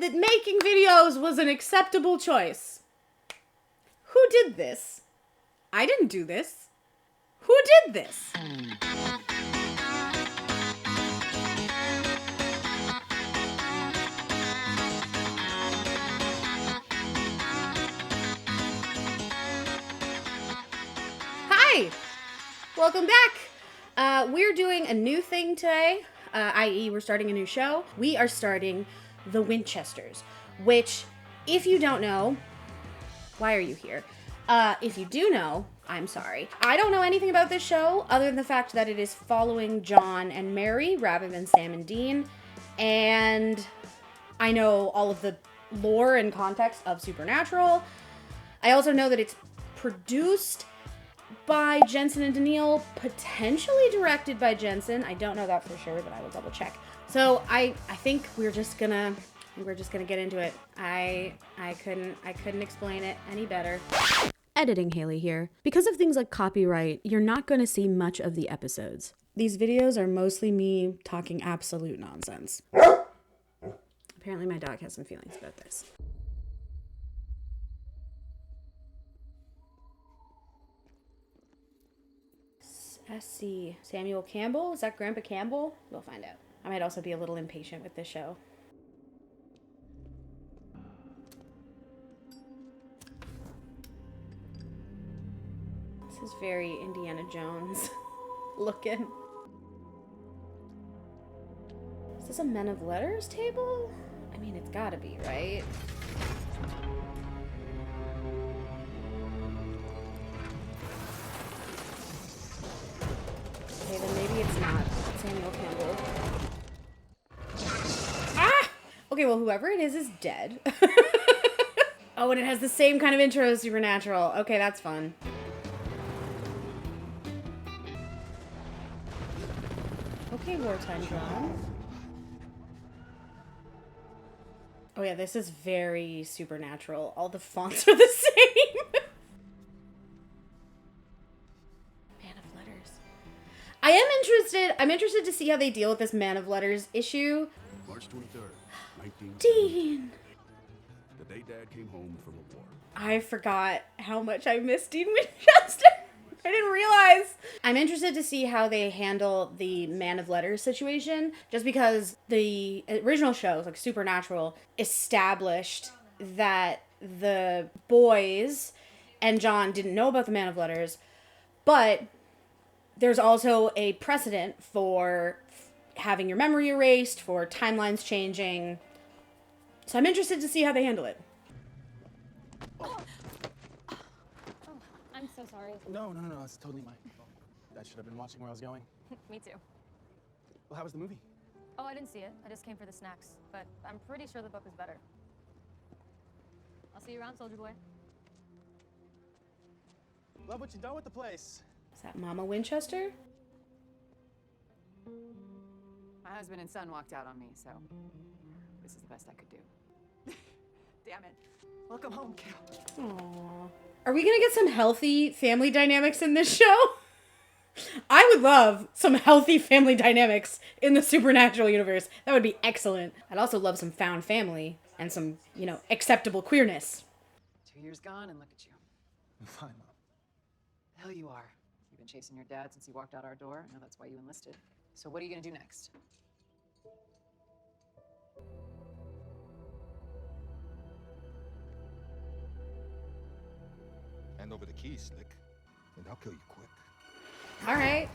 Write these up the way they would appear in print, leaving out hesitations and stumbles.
that making videos was an acceptable choice. Who did this? I didn't do this. Who did this? Hi! Welcome back. We're doing a new thing today, i.e. we're starting a new show. We are starting the Winchesters, which, if you don't know, why are you here? If you do know, I'm sorry. I don't know anything about this show other than the fact that it is following John and Mary rather than Sam and Dean. And I know all of the lore and context of Supernatural. I also know that it's produced by Jensen and Daniil, potentially directed by Jensen. I don't know that for sure, but I will double check. So I think we're just gonna get into it. I couldn't explain it any better. Editing Haley here. Because of things like copyright, you're not going to see much of the episodes. These videos are mostly me talking absolute nonsense. Apparently my dog has some feelings about this. Let's see. Samuel Campbell? Is that Grandpa Campbell? We'll find out. I might also be a little impatient with this show. This is very Indiana Jones looking. Is this a Men of Letters table? I mean, it's gotta be, right? Okay, then maybe it's not Samuel Campbell. Ah! Okay, well, whoever it is dead. Oh, and it has the same kind of intro as Supernatural. Okay, that's fun. Okay, wartime John. Oh yeah, this is very Supernatural. All the fonts are the same. Man of Letters. I'm interested to see how they deal with this Man of Letters issue. March 23rd, 19... Dean! The day Dad came home from the war. I forgot how much I missed Dean Winchester. I didn't realize. I'm interested to see how they handle the Man of Letters situation, just because the original shows, like Supernatural, established that the boys and John didn't know about the Man of Letters, but there's also a precedent for having your memory erased, for timelines changing. So I'm interested to see how they handle it. I'm so sorry. No, it's totally mine. I should have been watching where I was going. Me too. Well, how was the movie? Oh, I didn't see it. I just came for the snacks. But I'm pretty sure the book is better. I'll see you around, Soldier Boy. Love what you done with the place. Is that Mama Winchester? My husband and son walked out on me, so this is the best I could do. Damn it. Welcome home, Cal. Aww. Are we gonna get some healthy family dynamics in this show? I would love some healthy family dynamics in the Supernatural universe. That would be excellent. I'd also love some found family and some, acceptable queerness. 2 years gone, and look at you. I'm fine, Mom. The hell you are. You've been chasing your dad since he walked out our door. I know that's why you enlisted. So what are you gonna do next? Hand over the keys, Slick, and I'll kill you quick. All right.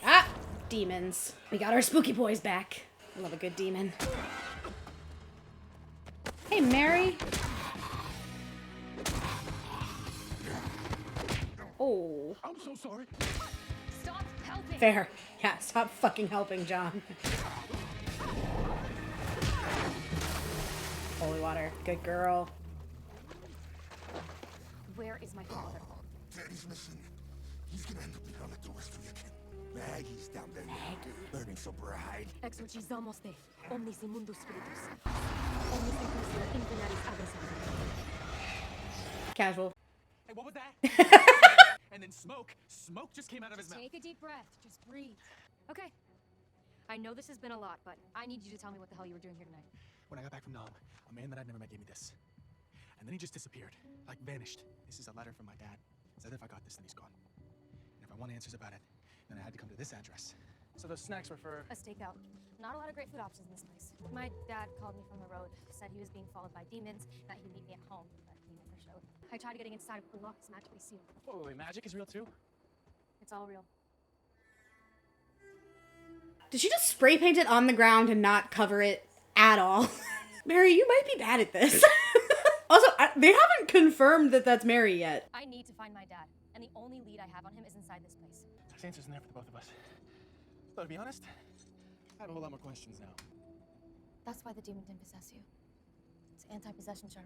Ah, demons. We got our spooky boys back. I love a good demon. Hey, Mary. Oh. I'm so sorry. Stop helping! Fair. Yeah, stop fucking helping, John. Holy water. Good girl. Where is my father? Daddy's missing. He's gonna end up behind the doors for your kid. Maggie's down there now, burning so bright. Exorcizamos te omnis immundus spiritus. Omnis ecclesia infinaris abrasam. Casual. Hey, what was that? And then smoke just came out of his mouth. Take a deep breath. Just breathe. Okay. I know this has been a lot, but I need you to tell me what the hell you were doing here tonight. When I got back from Nam, a man that I'd never met gave me this. And then he just disappeared, like vanished. This is a letter from my dad. It says if I got this, then he's gone. And if I want answers about it, then I had to come to this address. So those snacks were for... A stakeout. Not a lot of great food options in this place. My dad called me from the road, said he was being followed by demons, that he'd meet me at home, but he never showed. I tried getting inside, but the lock is magically sealed. Whoa, wait, magic is real too? It's all real. Did she just spray paint it on the ground and not cover it at all? Mary, you might be bad at this. Also, they haven't confirmed that that's Mary yet. I need to find my dad, and the only lead I have on him is inside this place. There's answers in there for the both of us. Though, to be honest, I have a whole lot more questions now. That's why the demon didn't possess you. It's an anti-possession charm.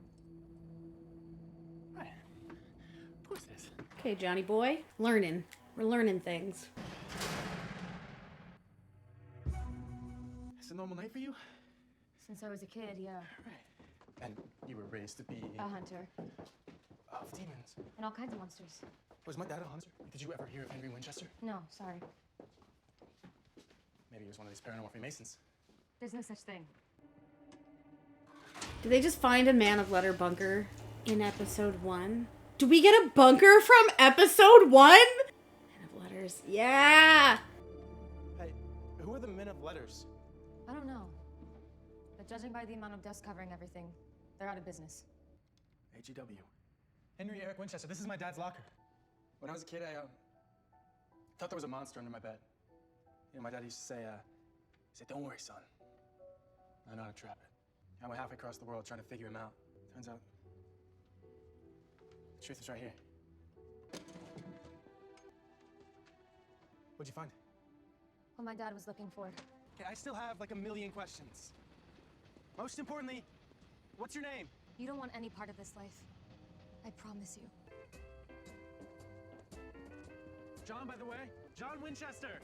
Right. Of course it is. Okay, Johnny boy. Learning. We're learning things. It's a normal night for you? Since I was a kid, yeah. Right. And you were raised to be... A hunter. of demons. And all kinds of monsters. Was my dad a hunter? Did you ever hear of Henry Winchester? No, sorry. Maybe he was one of these paranormal Freemasons. There's no such thing. Did they just find a Man of Letter bunker in episode 1? Do we get a bunker from episode 1? Man of Letters. Yeah! Hey, who are the Men of Letters? I don't know. But judging by the amount of dust covering everything, they're out of business. H-E-W. Henry Eric Winchester. This is my dad's locker. When I was a kid, I thought there was a monster under my bed. You know, my dad used to say, don't worry, son. I know how to trap it. I went halfway across the world trying to figure him out. Turns out, the truth is right here. What'd you find? What my dad was looking for. Okay, I still have like a million questions. Most importantly, what's your name? You don't want any part of this life. I promise you. John, by the way. John Winchester.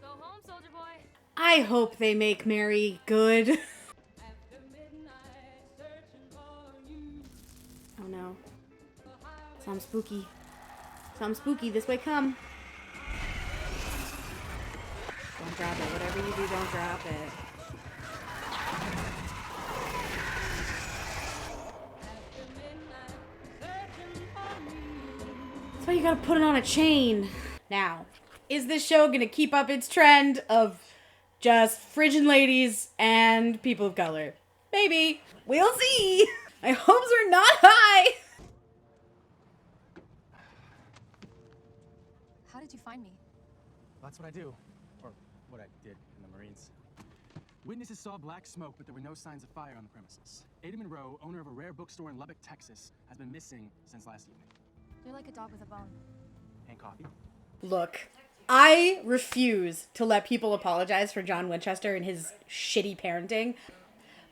Go home, soldier boy. I hope they make Mary good. Oh no. Sounds spooky. Sounds spooky. This way, come. Don't drop it. Whatever you do, don't drop it. That's why you gotta put it on a chain. Now, is this show gonna keep up its trend of just frigid ladies and people of color? Maybe. We'll see. My hopes are not high. How did you find me? That's what I do. Or what I did in the Marines. Witnesses saw black smoke, but there were no signs of fire on the premises. Ada Monroe, owner of a rare bookstore in Lubbock, Texas, has been missing since last evening. You're like a dog with a bone. And coffee? Look, I refuse to let people apologize for John Winchester and his shitty parenting.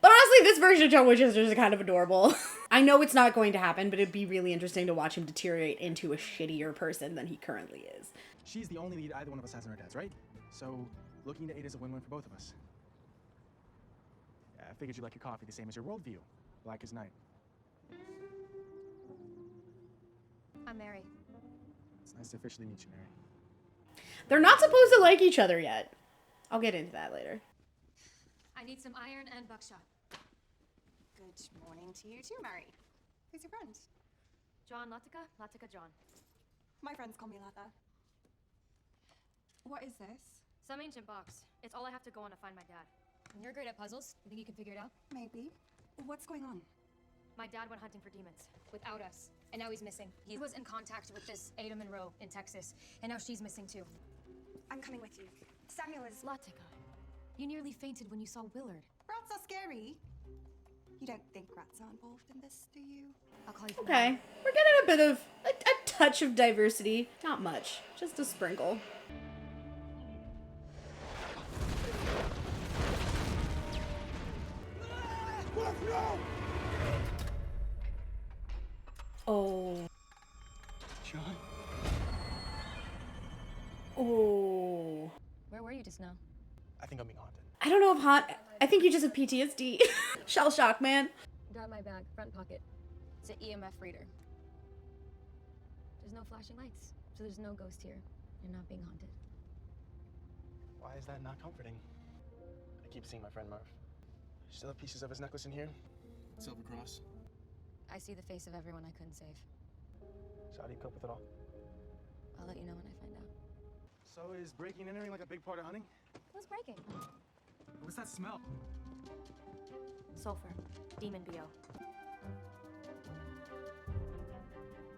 But honestly, this version of John Winchester is kind of adorable. I know it's not going to happen, but it'd be really interesting to watch him deteriorate into a shittier person than he currently is. She's the only lead either one of us has in our dads, right? So, looking to Ada is a win-win for both of us. I figured you like your coffee the same as your worldview. Black as night. I'm Mary. It's nice to officially meet you, Mary. They're not supposed to like each other yet. I'll get into that later. I need some iron and buckshot. Good morning to you too, Mary. Who's your friend? John Latika, Latika John. My friends call me Latha. What is this? Some ancient box. It's all I have to go on to find my dad. And you're great at puzzles. You think you can figure it out? Maybe. What's going on? My dad went hunting for demons without us, and now he's missing. He was in contact with this Ada Monroe in Texas, and now she's missing too. I'm coming with you. Samuel is... Latika, you nearly fainted when you saw Willard. Rats are scary. You don't think rats are involved in this, do you? I'll call you from Okay, now. we're getting a bit of a touch of diversity. Not much, just a sprinkle. No! Oh. John? Oh. Where were you just now? I think I'm being haunted. I don't know if I think you just have PTSD. Shell shock, man. Got my bag, front pocket. It's an EMF reader. There's no flashing lights, so there's no ghost here. You're not being haunted. Why is that not comforting? keep seeing my friend Murph. Still have pieces of his necklace in here. Silver cross. I see the face of everyone I couldn't save. So how do you cope with it all? I'll let you know when I find out. So is breaking and entering like a big part of hunting? Who's breaking? What's that smell? Sulfur. Demon BO.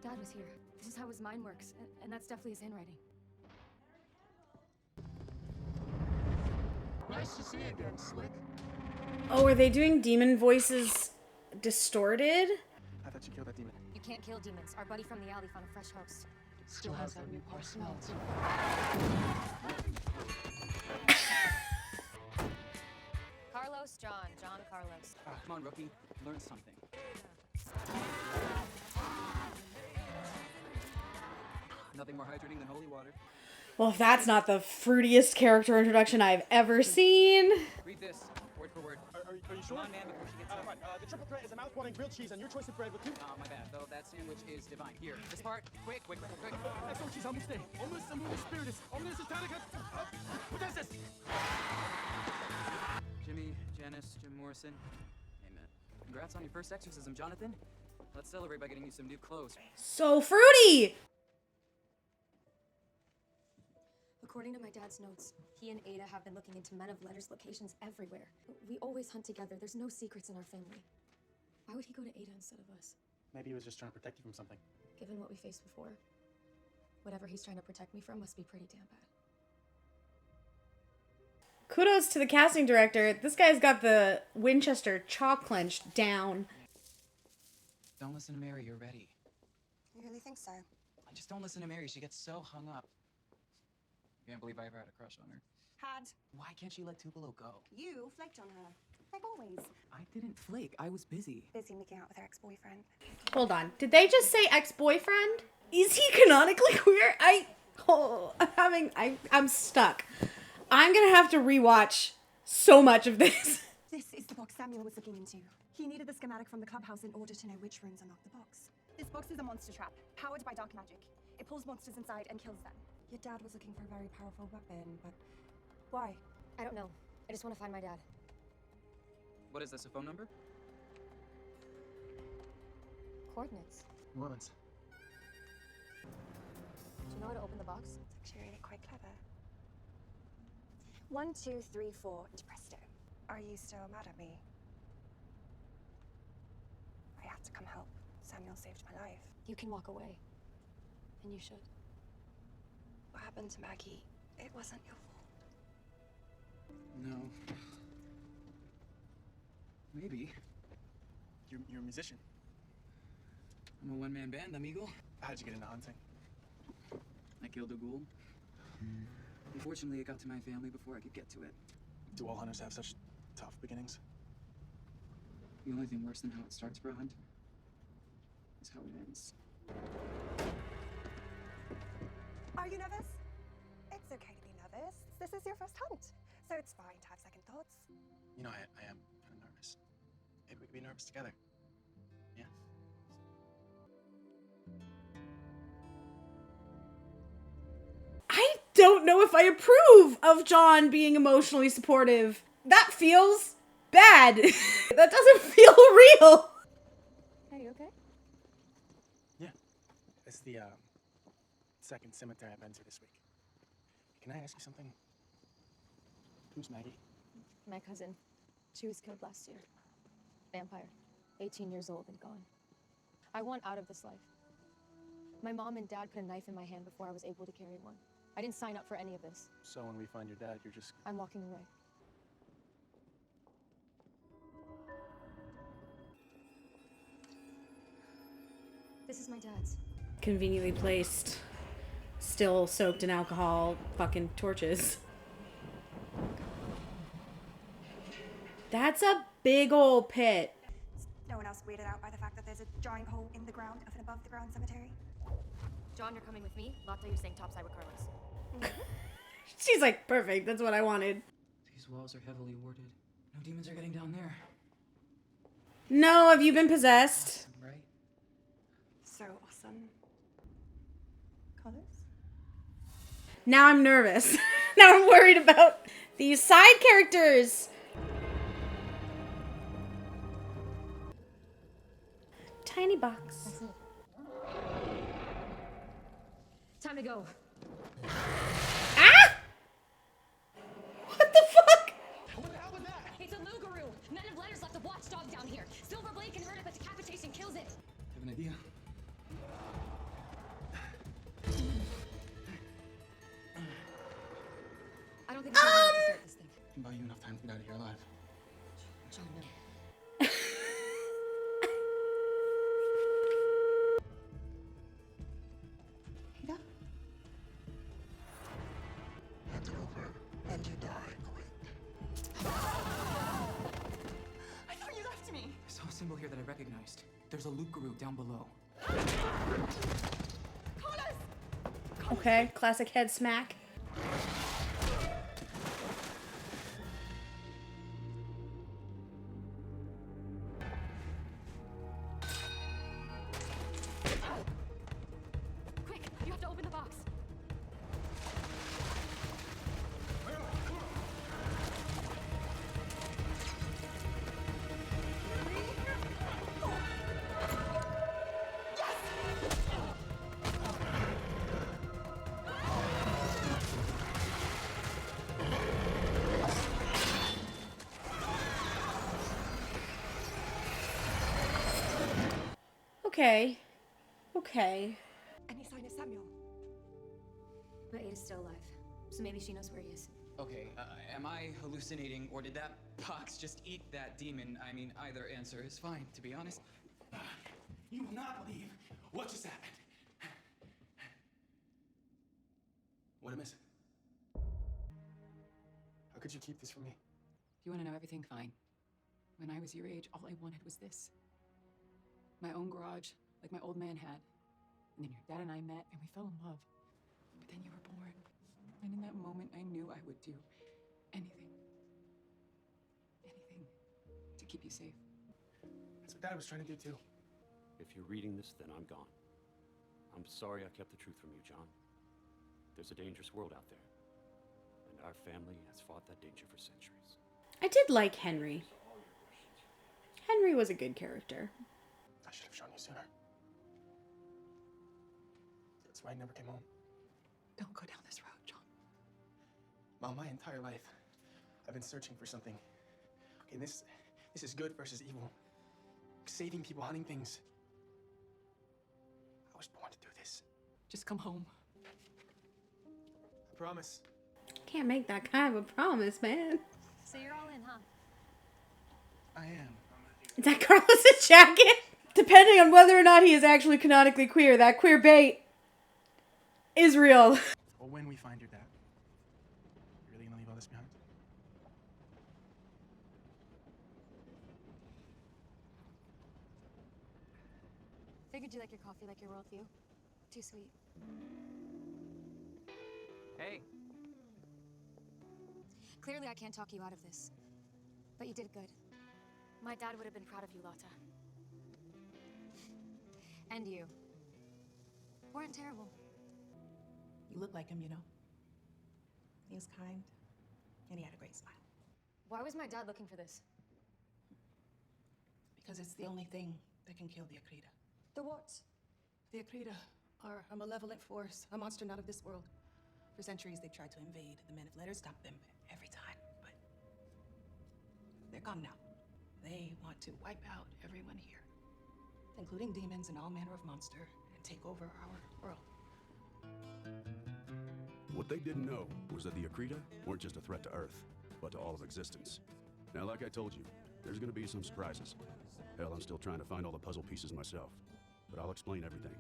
Dad was here. This is how his mind works, and that's definitely his handwriting. Nice to see you again, Slick. Oh, are they doing demon voices distorted? I thought you killed that demon. You can't kill demons. Our buddy from the alley found a fresh host. Still has that new car smell, too. Carlos, John Carlos. Come on, rookie. Learn something. Nothing more hydrating than holy water. Well, if that's not the fruitiest character introduction I've ever seen. Read this, word for word. Are you Come sure? on, man, before she gets home. The triple threat is a mouth-watering grilled cheese and your choice of bread with two. Oh, my bad. Though that sandwich is divine. Here, this part. Quick. Exo cheese, almost there. Almost amoris spiritus. Omnis italicus. What is this? Jimmy, Janice, Jim Morrison. Amen. Congrats on your first exorcism, Jonathan. Let's celebrate by getting you some new clothes. So fruity! According to my dad's notes, he and Ada have been looking into Men of Letters locations everywhere. We always hunt together. There's no secrets in our family. Why would he go to Ada instead of us? Maybe he was just trying to protect you from something. Given what we faced before, whatever he's trying to protect me from must be pretty damn bad. Kudos to the casting director. This guy's got the Winchester jaw clenched down. Don't listen to Mary, you're ready. You really think so? Just don't listen to Mary, she gets so hung up. Can't believe I ever had a crush on her. Had. Why can't she let Tupelo go? You flaked on her. Like always. I didn't flake, I was busy. Busy making out with her ex-boyfriend. Hold on. Did they just say ex-boyfriend? Is he canonically queer? I'm stuck. I'm gonna have to rewatch so much of this. This is the box Samuel was looking into. He needed the schematic from the clubhouse in order to know which rooms unlock the box. This box is a monster trap, powered by dark magic. It pulls monsters inside and kills them. Your dad was looking for a very powerful weapon, but why? I don't know. I just want to find my dad. What is this, a phone number? Coordinates. New Orleans. Do you know how to open the box? It's actually really quite clever. 1, 2, 3, 4, and presto. Are you still mad at me? I had to come help. Samuel saved my life. You can walk away. And you should. What happened to Maggie? It wasn't your fault. No. Maybe. You're a musician. I'm a one-man band, amigo. How'd you get into hunting? I killed a ghoul. Unfortunately, it got to my family before I could get to it. Do all hunters have such tough beginnings? The only thing worse than how it starts for a hunt is how it ends. Are you nervous? It's okay to be nervous. This is your first hunt, so it's fine to have second thoughts. You know, I am kind of nervous. Maybe we could be nervous together. Yeah? I don't know if I approve of John being emotionally supportive. That feels bad. That doesn't feel real. Are you okay? Yeah. It's the, second cemetery I've been to this week. Can I ask you something? Who's Maggie? My cousin. She was killed last year. Vampire. 18 years old and gone. I want out of this life. My mom and dad put a knife in my hand before I was able to carry one. I didn't sign up for any of this. So when we find your dad, you're just... I'm walking away. This is my dad's. Conveniently placed. Still soaked in alcohol. Fucking torches. That's a big old pit. No one else weirded out by the fact that there's a giant hole in the ground of an above-the-ground cemetery? John, you're coming with me. Lotta, you're staying topside with Carlos. She's like, perfect. That's what I wanted. These walls are heavily warded. No demons are getting down there. No, have you been possessed? Right? So awesome. Carlos? Now I'm nervous. Now I'm worried about these side characters. tiny box. Time to go. Ah! What the fuck? What the hell was that? It's a Lugaroo. Men of letters left a watchdog down here. Silver blade can hurt it, but decapitation kills it. You have an idea? I don't think I can start this thing. I can buy you enough time to get out of here alive. John, no. Hand it over, and you die quick. I thought you left me. I saw a symbol here that I recognized. There's a Lugaroo down below. Call us! Okay, classic head smack. Quick, you have to open the box. Okay. Okay. Any sign of Samuel? But Ada's still alive, so maybe she knows where he is. Okay, am I hallucinating, or did that box just eat that demon? I mean, either answer is fine, to be honest. You will not believe what just happened. What am I missing? How could you keep this from me? If you want to know everything, fine. When I was your age, all I wanted was this. My own garage, like my old man had. And then your dad and I met, and we fell in love. But then you were born. And in that moment, I knew I would do anything. Anything to keep you safe. That's what Dad was trying to do too. If you're reading this, then I'm gone. I'm sorry I kept the truth from you, John. There's a dangerous world out there. And our family has fought that danger for centuries. I did like Henry. Henry was a good character. I should have shown you sooner. That's why I never came home. Don't go down this road, John. Mom, my entire life, I've been searching for something. Okay, this is good versus evil. Saving people, hunting things. I was born to do this. Just come home. I promise. Can't make that kind of a promise, man. So you're all in, huh? I am. Is that Carlos's jacket? Depending on whether or not he is actually canonically queer, that queer bait is real. Well, when we find your dad, you really gonna leave all this behind? Figured you like your coffee like your worldview. Too sweet. Hey, Clearly, I can't talk you out of this. But you did good. My dad would have been proud of you, Lotta. And you. Weren't terrible. You look like him, you know. He was kind, and he had a great smile. Why was my dad looking for this? Because it's the only thing that can kill the Akrita. The what? The Akrita are a malevolent force, a monster not of this world. For centuries, they've tried to invade. The Men of Letters stop them every time, but they're gone now. They want to wipe out everyone here, including demons and all manner of monster, and take over our world. What they didn't know was that the Akrita weren't just a threat to Earth, but to all of existence. Now, like I told you, there's gonna be some surprises. Hell, I'm still trying to find all the puzzle pieces myself. But I'll explain everything.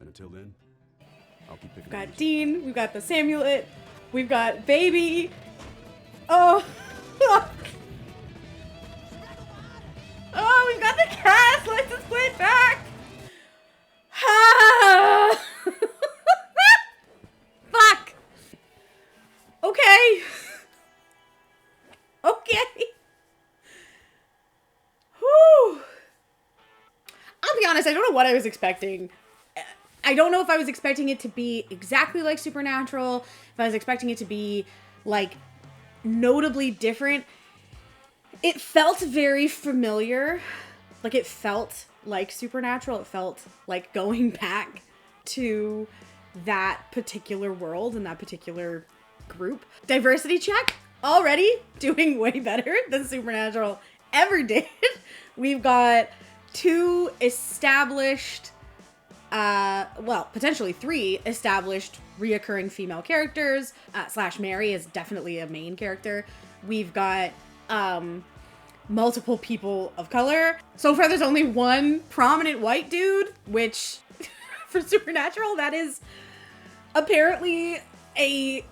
And until then, I'll keep picking. We've got Dean, we've got the Samulet, we've got Baby. Oh. Oh, we've got the cast. Let's just split back. Ah. Fuck. Okay. Okay. Whew. I'll be honest, I don't know what I was expecting. I don't know if I was expecting it to be exactly like Supernatural, if I was expecting it to be, like, notably different. It felt very familiar Like, it felt like Supernatural. It felt like going back to that particular world and that particular group. Diversity check, already doing way better than Supernatural ever did. We've got 2 established, well, potentially 3 established reoccurring female characters. Slash Mary is definitely a main character. We've got multiple people of color. So far, there's only 1 prominent white dude, which for Supernatural, that is apparently a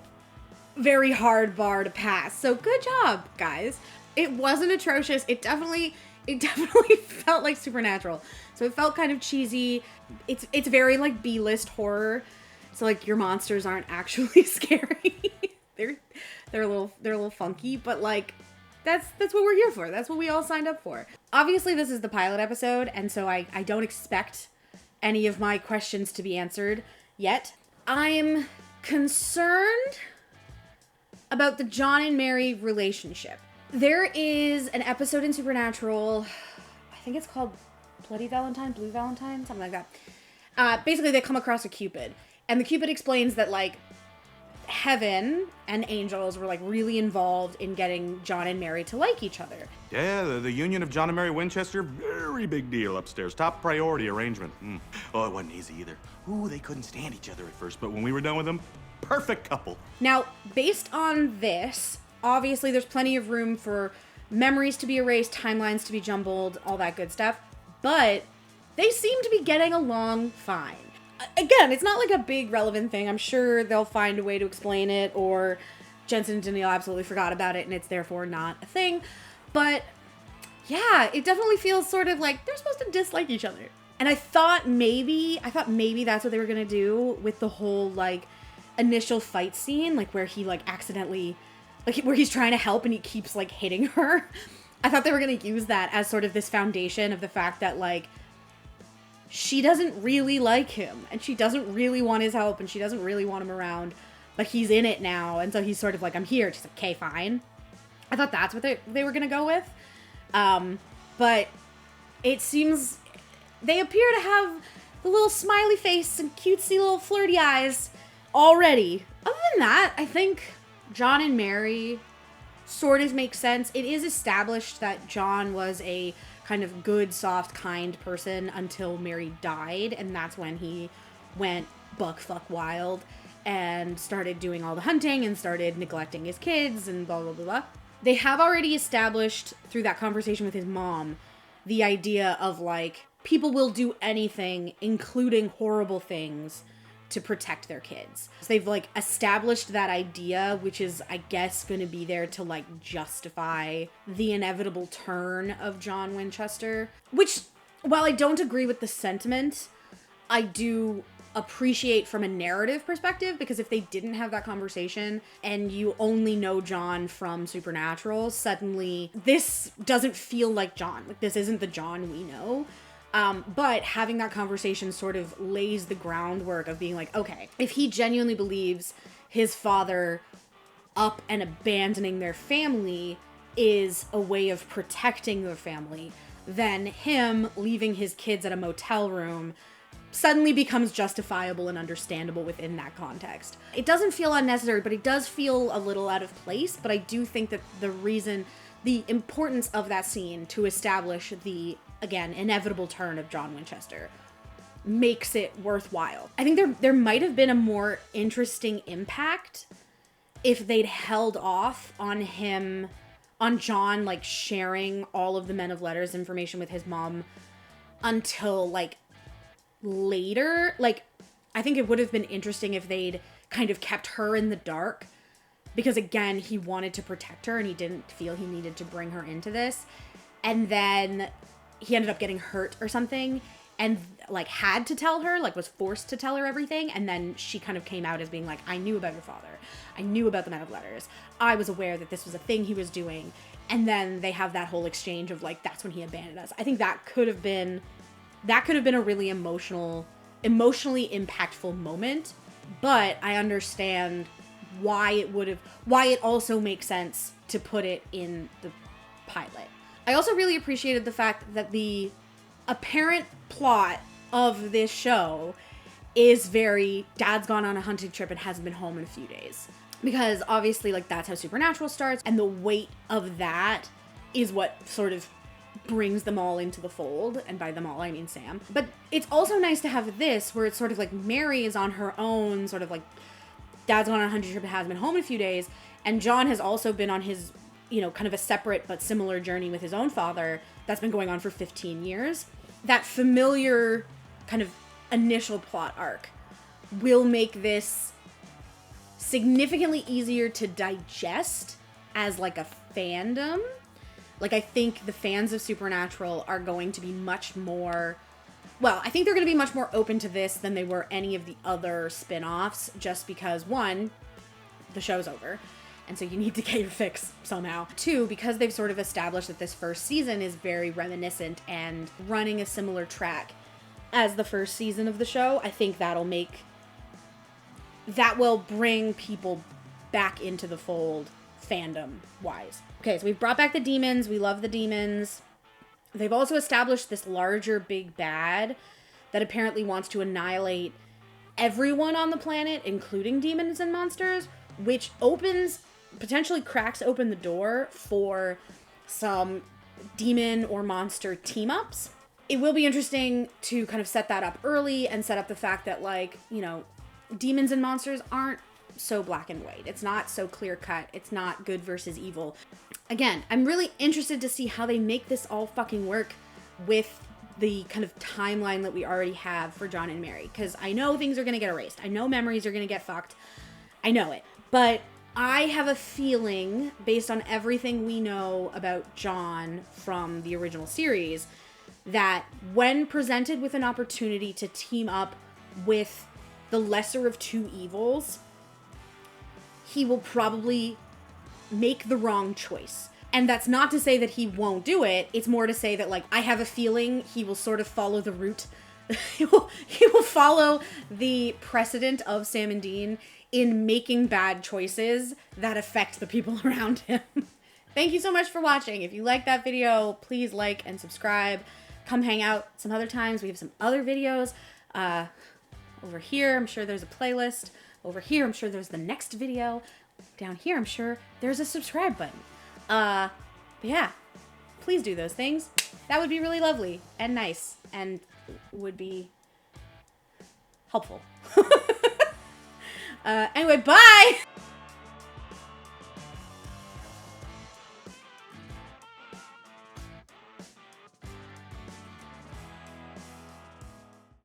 very hard bar to pass. So good job, guys. It wasn't atrocious. It definitely felt like Supernatural. So it felt kind of cheesy. It's very like B-list horror. So like your monsters aren't actually scary. they're a little funky, but like that's what we're here for. That's what we all signed up for. Obviously, this is the pilot episode, and so I don't expect any of my questions to be answered yet. I'm concerned about the John and Mary relationship. There is an episode in Supernatural, I think it's called Bloody Valentine, Blue Valentine, something like that. Basically, they come across a Cupid, and the Cupid explains that, like, heaven and angels were, like, really involved in getting John and Mary to like each other. Yeah, the union of John and Mary Winchester, very big deal upstairs. Top priority arrangement. Oh, it wasn't easy either. Ooh, they couldn't stand each other at first, but when we were done with them, perfect couple. Now, based on this, obviously there's plenty of room for memories to be erased, timelines to be jumbled, all that good stuff, but they seem to be getting along fine. Again, it's not like a big relevant thing. I'm sure they'll find a way to explain it, or Jensen and Danielle absolutely forgot about it and it's therefore not a thing. But yeah, it definitely feels sort of like they're supposed to dislike each other. And I thought maybe that's what they were gonna do with the whole like initial fight scene, like where he like accidentally, like where he's trying to help and he keeps like hitting her. I thought they were gonna use that as sort of this foundation of the fact that like she doesn't really like him and she doesn't really want his help and she doesn't really want him around, but he's in it now, and so he's sort of like, I'm here. She's like, okay, fine. I thought that's what they were gonna go with. But it seems they appear to have the little smiley face and cutesy little flirty eyes already. Other than that, I think John and Mary sort of make sense. It is established that John was a kind of good, soft, kind person until Mary died, and that's when he went buck fuck wild and started doing all the hunting and started neglecting his kids and blah, blah, blah, blah. They have already established through that conversation with his mom the idea of like people will do anything, including horrible things, to protect their kids. So they've like established that idea, which is, I guess, going to be there to like justify the inevitable turn of John Winchester. Which, while I don't agree with the sentiment, I do appreciate from a narrative perspective, because if they didn't have that conversation and you only know John from Supernatural, suddenly this doesn't feel like John. Like, this isn't the John we know. But having that conversation sort of lays the groundwork of being like, okay, if he genuinely believes his father up and abandoning their family is a way of protecting their family, then him leaving his kids at a motel room suddenly becomes justifiable and understandable within that context. It doesn't feel unnecessary, but it does feel a little out of place. But I do think that the importance of that scene to establish the, again, inevitable turn of John Winchester makes it worthwhile. I think there might have been a more interesting impact if they'd held off on John, like, sharing all of the Men of Letters information with his mom until, like, later. Like, I think it would have been interesting if they'd kind of kept her in the dark, because again, he wanted to protect her and he didn't feel he needed to bring her into this. And then he ended up getting hurt or something and like had to tell her, like was forced to tell her everything. And then she kind of came out as being like, I knew about your father. I knew about the Men of Letters. I was aware that this was a thing he was doing. And then they have that whole exchange of like, that's when he abandoned us. I think that could have been a really emotionally impactful moment. But I understand why it also makes sense to put it in the pilot. I also really appreciated the fact that the apparent plot of this show is very, Dad's gone on a hunting trip and hasn't been home in a few days. Because obviously, like, that's how Supernatural starts, and the weight of that is what sort of brings them all into the fold, and by them all, I mean Sam. But it's also nice to have this, where it's sort of like Mary is on her own, sort of like, Dad's gone on a hunting trip and hasn't been home in a few days, and John has also been on his, you know, kind of a separate but similar journey with his own father that's been going on for 15 years. That familiar kind of initial plot arc will make this significantly easier to digest as like a fandom. Like, I think the fans of Supernatural are going to be much more, well, I think they're going to be much more open to this than they were any of the other spin-offs, just because, one, the show's over, and so you need to get your fix somehow. Two, because they've sort of established that this first season is very reminiscent and running a similar track as the first season of the show, I think that will bring people back into the fold fandom-wise. Okay, so we've brought back the demons. We love the demons. They've also established this larger big bad that apparently wants to annihilate everyone on the planet, including demons and monsters, which potentially cracks open the door for some demon or monster team-ups. It will be interesting to kind of set that up early and set up the fact that, like, you know, demons and monsters aren't so black and white. It's not so clear cut. It's not good versus evil. Again, I'm really interested to see how they make this all fucking work with the kind of timeline that we already have for John and Mary. Because I know things are going to get erased. I know memories are going to get fucked. I know it. But I have a feeling, based on everything we know about John from the original series, that when presented with an opportunity to team up with the lesser of two evils, he will probably make the wrong choice. And that's not to say that he won't do it. It's more to say that, like, I have a feeling he will sort of follow the route. he will follow the precedent of Sam and Dean in making bad choices that affect the people around him. Thank you so much for watching. If you liked that video, please like and subscribe. Come hang out some other times. We have some other videos. Over here, I'm sure there's a playlist. Over here, I'm sure there's the next video. Down here, I'm sure there's a subscribe button. But yeah, please do those things. That would be really lovely and nice and would be helpful. Anyway, bye!